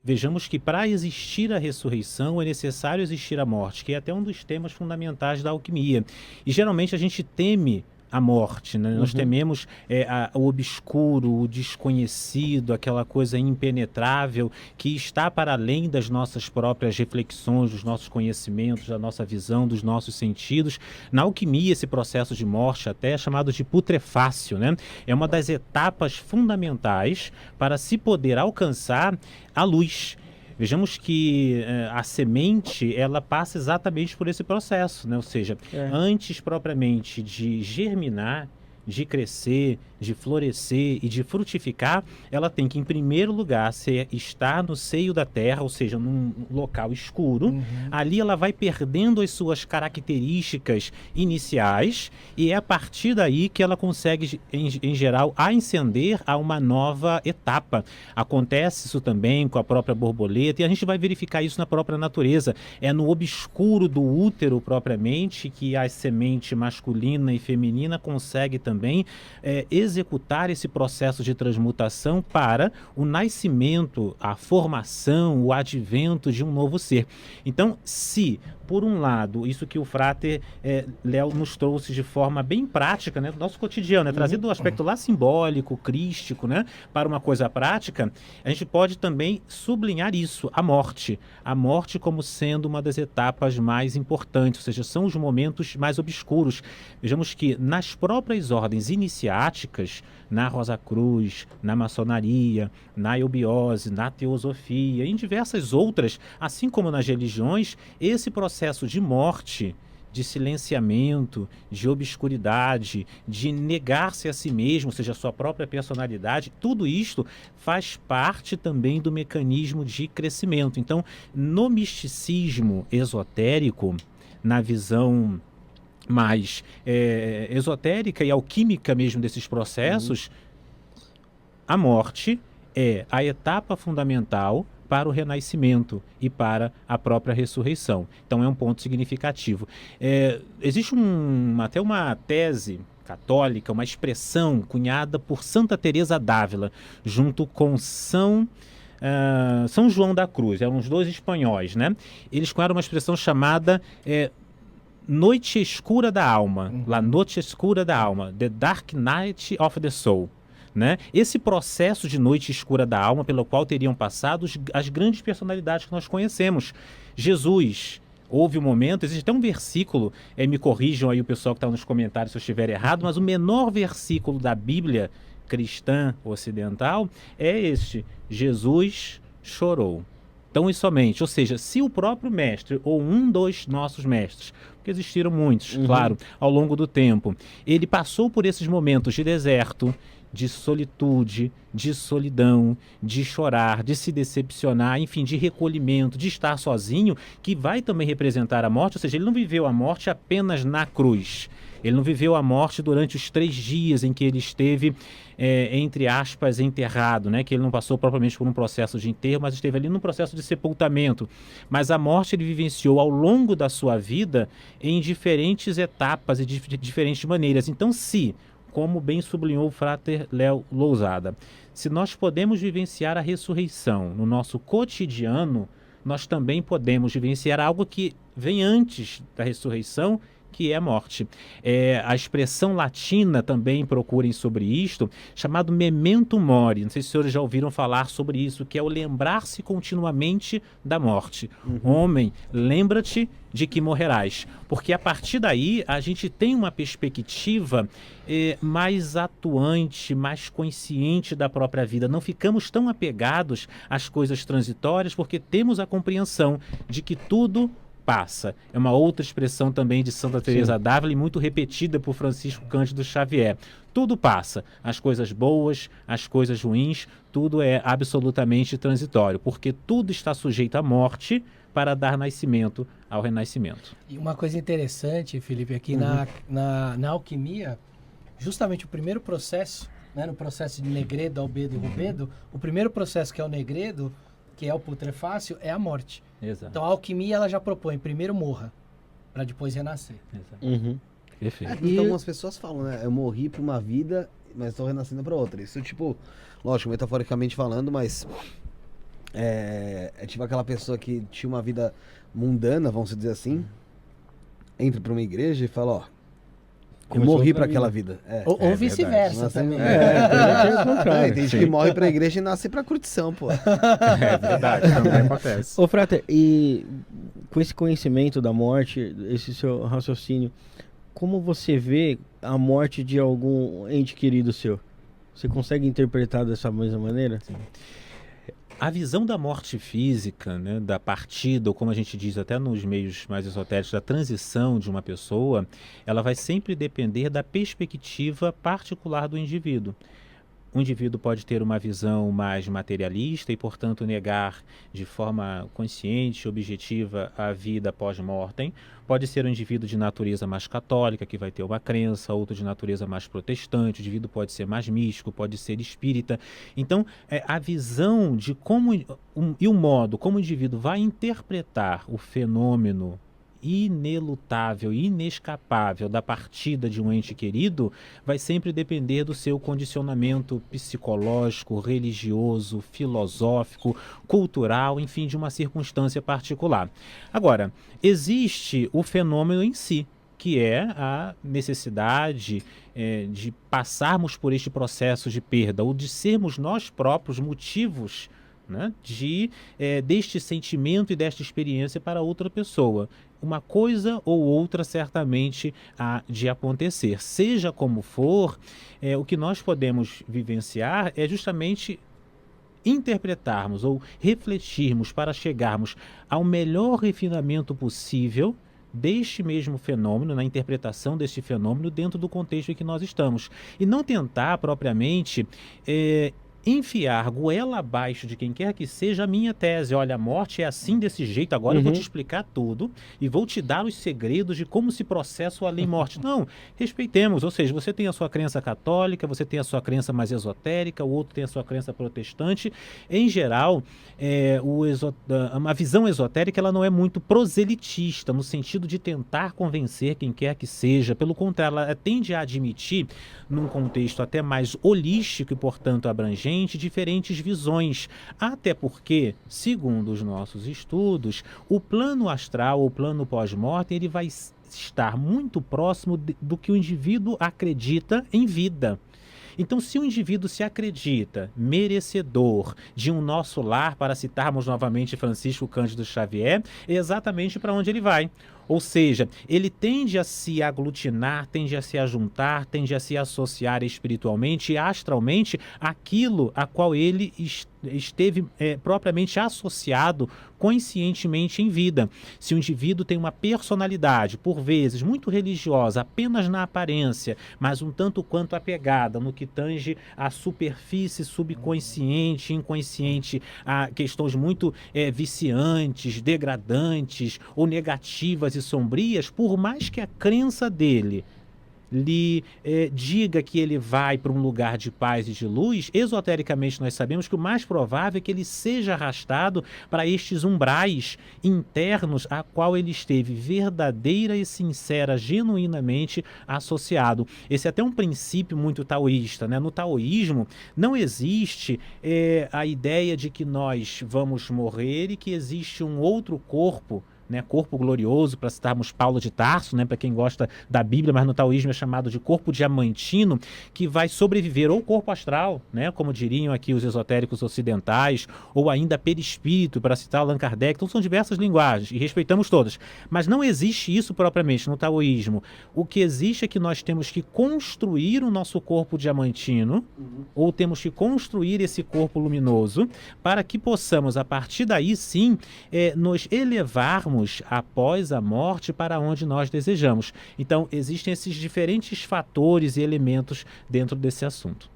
Vejamos que para existir a ressurreição é necessário existir a morte, que é até um dos temas fundamentais da alquimia. E geralmente a gente teme a morte, né? Nós tememos o obscuro, o desconhecido, aquela coisa impenetrável que está para além das nossas próprias reflexões, dos nossos conhecimentos, da nossa visão, dos nossos sentidos. Na alquimia, esse processo de morte até é chamado de putrefácio, né? É uma das etapas fundamentais para se poder alcançar a luz. Vejamos que a semente, ela passa exatamente por esse processo, né? Ou seja, antes propriamente de germinar, de crescer, de florescer e de frutificar, ela tem que, em primeiro lugar, estar no seio da terra, ou seja, num local escuro. Ali ela vai perdendo as suas características iniciais e é a partir daí que ela consegue, em geral, ascender a uma nova etapa. Acontece isso também com a própria borboleta e a gente vai verificar isso na própria natureza. É no obscuro do útero, propriamente, que a semente masculina e feminina consegue também executar esse processo de transmutação para o nascimento, a formação, o advento de um novo ser. Então, se, por um lado, isso que o Frater Léo nos trouxe de forma bem prática, né, do nosso cotidiano, né, trazido o aspecto lá simbólico, crístico, né, para uma coisa prática, a gente pode também sublinhar isso, a morte como sendo uma das etapas mais importantes, ou seja, são os momentos mais obscuros. Vejamos que nas próprias ordens iniciáticas, na Rosa Cruz, na maçonaria, na eubiose, na teosofia, em diversas outras, assim como nas religiões, esse processo de morte, de silenciamento, de obscuridade, de negar-se a si mesmo, ou seja, a sua própria personalidade, tudo isto faz parte também do mecanismo de crescimento. Então, no misticismo esotérico, na visão mais esotérica e alquímica mesmo desses processos, a morte é a etapa fundamental para o renascimento e para a própria ressurreição. Então é um ponto significativo. Existe até uma tese católica, uma expressão cunhada por Santa Teresa d'Ávila, junto com São João da Cruz, eram os dois espanhóis, né? Eles cunharam uma expressão chamada Noite Escura da Alma, La Noche Escura da Alma, The Dark Night of the Soul. Né? Esse processo de noite escura da alma pelo qual teriam passado as grandes personalidades que nós conhecemos. Jesus, houve um momento, existe até um versículo, me corrijam aí o pessoal que está nos comentários se eu estiver errado, mas o menor versículo da Bíblia cristã ocidental é este: Jesus chorou. Tão e somente, ou seja, se o próprio mestre ou um dos nossos mestres, porque existiram muitos, claro, ao longo do tempo, ele passou por esses momentos de deserto, de solitude, de solidão, de chorar, de se decepcionar, enfim, de recolhimento, de estar sozinho, que vai também representar a morte, ou seja, ele não viveu a morte apenas na cruz. Ele não viveu a morte durante os 3 dias em que ele esteve, entre aspas, enterrado, né? Que ele não passou propriamente por um processo de enterro, mas esteve ali num processo de sepultamento. Mas a morte ele vivenciou ao longo da sua vida em diferentes etapas e de diferentes maneiras. Então, como bem sublinhou o Frater Léo Lousada, se nós podemos vivenciar a ressurreição no nosso cotidiano, nós também podemos vivenciar algo que vem antes da ressurreição, que é a morte. A expressão latina também, procurem sobre isto, chamado memento mori. Não sei se os senhores já ouviram falar sobre isso, que é o lembrar-se continuamente da morte. Homem, lembra-te de que morrerás. Porque a partir daí a gente tem uma perspectiva mais atuante, mais consciente da própria vida. Não ficamos tão apegados às coisas transitórias porque temos a compreensão de que tudo passa. É uma outra expressão também de Santa Teresa d'Ávila e muito repetida por Francisco Cândido Xavier. Tudo passa. As coisas boas, as coisas ruins, tudo é absolutamente transitório, porque tudo está sujeito à morte para dar nascimento ao renascimento. E uma coisa interessante, Felipe, aqui na alquimia, justamente o primeiro processo, né, no processo de Negredo, Albedo e Rubedo, o primeiro processo que é o Negredo, que é o putrefácio, é a morte. Exato. Então a alquimia ela já propõe, primeiro morra, para depois renascer. Perfeito. Então algumas pessoas falam, né? Eu morri para uma vida, mas estou renascendo para outra. Isso, tipo, lógico, metaforicamente falando, mas é tipo aquela pessoa que tinha uma vida mundana, vamos dizer assim, entra pra uma igreja e fala, ó, eu Começou morri outra pra aquela vida. Ou vice-versa Nossa, também. Tem gente que morre pra igreja e nasce pra curtição, pô. É verdade, também acontece. Ô, Frater, e com esse conhecimento da morte, esse seu raciocínio, como você vê a morte de algum ente querido seu? Você consegue interpretar dessa mesma maneira? Sim. A visão da morte física, né, da partida, ou como a gente diz até nos meios mais esotéricos, da transição de uma pessoa, ela vai sempre depender da perspectiva particular do indivíduo. O indivíduo pode ter uma visão mais materialista e, portanto, negar de forma consciente, objetiva, a vida pós-mortem. Pode ser um indivíduo de natureza mais católica, que vai ter uma crença, outro de natureza mais protestante, o indivíduo pode ser mais místico, pode ser espírita. Então, a visão de como e o modo como o indivíduo vai interpretar o fenômeno inelutável, inescapável da partida de um ente querido vai sempre depender do seu condicionamento psicológico, religioso, filosófico, cultural, enfim, de uma circunstância particular. Agora, existe o fenômeno em si, que é a necessidade de passarmos por este processo de perda, ou de sermos nós próprios motivos, né, deste sentimento e desta experiência para outra pessoa. Uma coisa ou outra certamente há de acontecer. Seja como for, o que nós podemos vivenciar é justamente interpretarmos ou refletirmos para chegarmos ao melhor refinamento possível deste mesmo fenômeno, na interpretação deste fenômeno dentro do contexto em que nós estamos. E não tentar propriamente enfiar goela abaixo de quem quer que seja a minha tese. Olha, a morte é assim, desse jeito, agora eu vou te explicar tudo e vou te dar os segredos de como se processa o além-morte. Não, respeitemos, ou seja, você tem a sua crença católica, você tem a sua crença mais esotérica, o outro tem a sua crença protestante. Em geral, uma visão esotérica ela não é muito proselitista, no sentido de tentar convencer quem quer que seja. Pelo contrário, ela tende a admitir, num contexto até mais holístico e, portanto, abrangente, diferentes visões, até porque, segundo os nossos estudos, o plano astral ou plano pós-morte ele vai estar muito próximo do que o indivíduo acredita em vida. Então, se o indivíduo se acredita merecedor de um nosso lar, para citarmos novamente Francisco Cândido Xavier, é exatamente para onde ele vai. Ou seja, ele tende a se aglutinar, tende a se ajuntar, tende a se associar espiritualmente e astralmente àquilo a qual ele esteve propriamente associado conscientemente em vida. Se o indivíduo tem uma personalidade, por vezes, muito religiosa, apenas na aparência, mas um tanto quanto apegada no que tange à superfície subconsciente, inconsciente, a questões muito viciantes, degradantes ou negativas e sombrias, por mais que a crença dele lhe diga que ele vai para um lugar de paz e de luz, esotericamente nós sabemos que o mais provável é que ele seja arrastado para estes umbrais internos a qual ele esteve verdadeira e sincera, genuinamente associado. Esse é até um princípio muito taoísta, né? No taoísmo não existe a ideia de que nós vamos morrer e que existe um outro corpo, né, corpo glorioso, para citarmos Paulo de Tarso, né, para quem gosta da Bíblia, mas no taoísmo é chamado de corpo diamantino, que vai sobreviver, ou corpo astral, né, como diriam aqui os esotéricos ocidentais, ou ainda perispírito, para citar Allan Kardec. Então são diversas linguagens e respeitamos todas, mas não existe isso propriamente no taoísmo. O que existe é que nós temos que construir o nosso corpo diamantino, ou temos que construir esse corpo luminoso, para que possamos, a partir daí sim, nos elevarmos após a morte para onde nós desejamos. Então, existem esses diferentes fatores e elementos dentro desse assunto.